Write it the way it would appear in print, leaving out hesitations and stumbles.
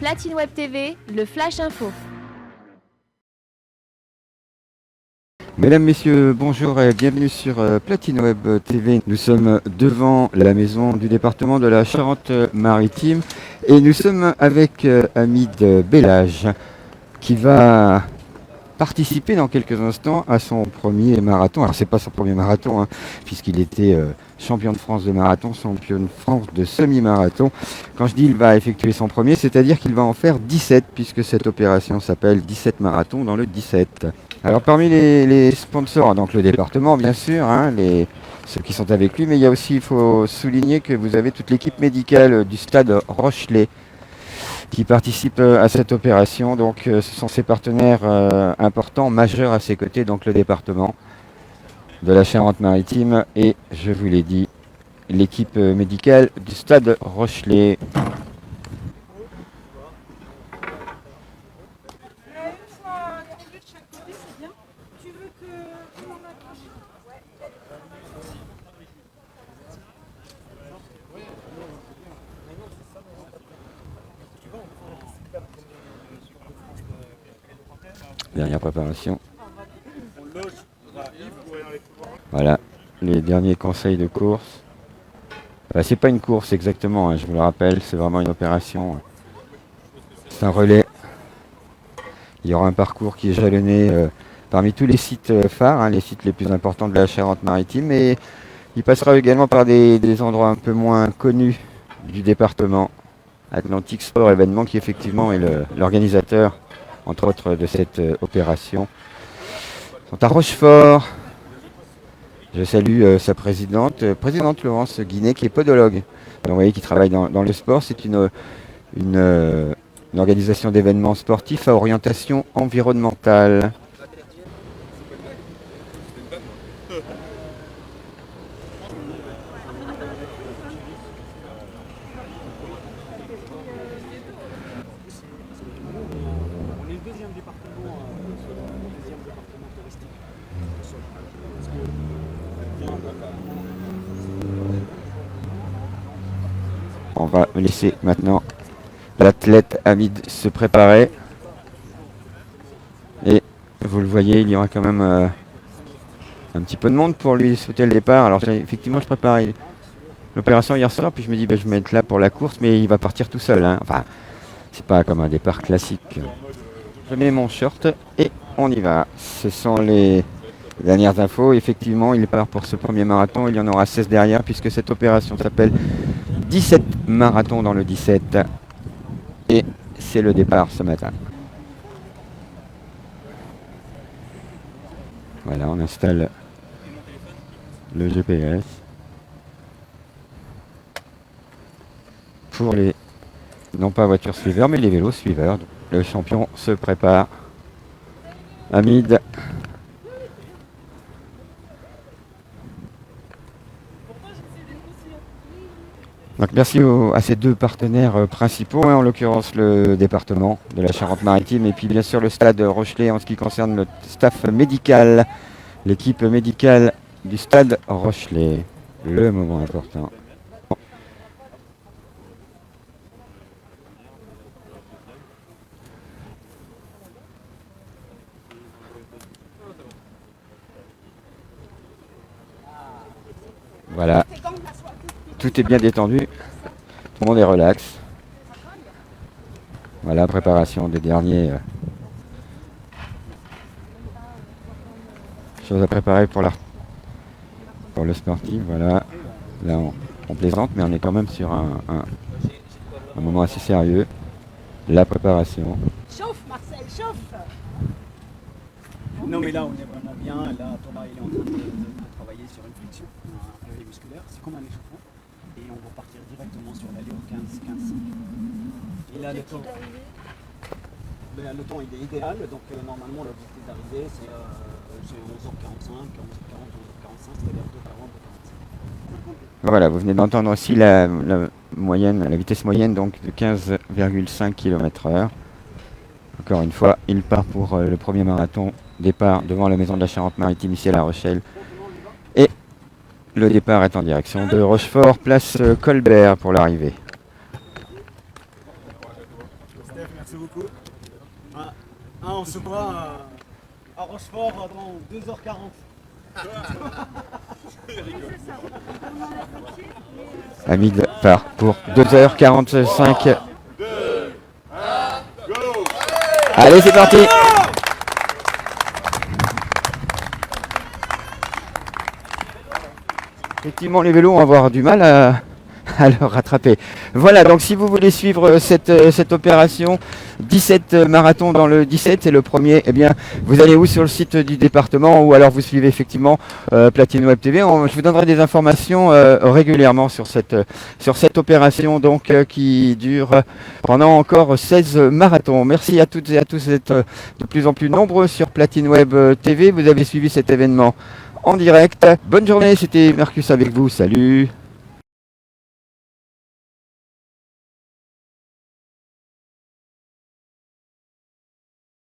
Platine Web TV, le Flash Info. Mesdames, Messieurs, bonjour et bienvenue sur Platine Web TV. Nous sommes devant la maison du département de la Charente-Maritime et nous sommes avec Hamid Bellage qui va participer dans quelques instants à son premier marathon. Alors c'est pas son premier marathon puisqu'il était champion de France de marathon, champion de France de semi-marathon. Quand je dis il va effectuer son premier, c'est-à-dire qu'il va en faire 17 puisque cette opération s'appelle 17 marathons dans le 17. Alors parmi les sponsors, donc le département bien sûr, ceux qui sont avec lui, mais il y a aussi, il faut souligner que vous avez toute l'équipe médicale du stade Rochelet qui participe à cette opération. Donc ce sont ses partenaires importants, majeurs à ses côtés, donc le département de la Charente-Maritime et, je vous l'ai dit, l'équipe médicale du stade Rochelet. Dernière préparation. Voilà, les derniers conseils de course. C'est pas une course exactement, je vous le rappelle, c'est vraiment une opération. C'est un relais. Il y aura un parcours qui est jalonné parmi tous les sites phares, les sites les plus importants de la Charente-Maritime. Et il passera également par des endroits un peu moins connus du département. Atlantique Sport Événement qui effectivement est l'organisateur, entre autres, de cette opération. Ils sont à Rochefort. Je salue sa présidente Laurence Guinet, qui est podologue. Donc, vous voyez, qui travaille dans le sport. C'est une organisation d'événements sportifs à orientation environnementale. On va laisser maintenant l'athlète Hamid se préparer. Et vous le voyez, il y aura quand même un petit peu de monde pour lui sauter le départ. Alors effectivement, je préparais l'opération hier soir, puis je me dis je vais me mettre là pour la course, mais il va partir tout seul. Enfin, c'est pas comme un départ classique. Je mets mon short et on y va. Ce sont les dernières infos. Effectivement, il part pour ce premier marathon. Il y en aura 16 derrière, puisque cette opération s'appelle 17 marathons dans le 17. Et c'est le départ ce matin. Voilà, on installe le GPS. Pour les, non pas voitures suiveurs, mais les vélos suiveurs. Le champion se prépare. Hamid. Donc merci à ces deux partenaires principaux, en l'occurrence le département de la Charente-Maritime et puis bien sûr le stade Rochelet en ce qui concerne le staff médical, l'équipe médicale du stade Rochelet. Le moment important. Voilà. Tout est bien détendu, tout le monde est relax. Voilà, préparation des derniers choses à préparer pour le sportif. Voilà, là on plaisante, mais on est quand même sur un moment assez sérieux. La préparation. Chauffe Marcel, chauffe. Non mais là on est vraiment bien, là Thomas il est en train de travailler sur une flexion musculaire, c'est comme un échauffement. Et on va partir directement sur l'allure 15-5. Et là le temps il est idéal, donc normalement l'objectif d'arrivée c'est 11h45, 11h40, 11h45, c'est-à-dire 2h40, 2h45. Voilà, vous venez d'entendre aussi la vitesse moyenne donc de 15,5 km/h. Encore une fois, il part pour le premier marathon. Départ devant la maison de la Charente-Maritime ici à La Rochelle. Et le départ est en direction de Rochefort, place Colbert pour l'arrivée. On se voit à Rochefort dans 2h40. Hamid part pour 2h45. Allez, c'est parti. Effectivement, les vélos vont avoir du mal à le rattraper. Voilà, donc si vous voulez suivre cette opération, 17 marathons dans le 17, c'est le premier, eh bien, vous allez où sur le site du département ou alors vous suivez effectivement Platine Web TV. Je vous donnerai des informations régulièrement sur cette opération donc qui dure pendant encore 16 marathons. Merci à toutes et à tous d'être de plus en plus nombreux sur Platine Web TV. Vous avez suivi cet événement en direct. Bonne journée, c'était Mercus avec vous. Salut.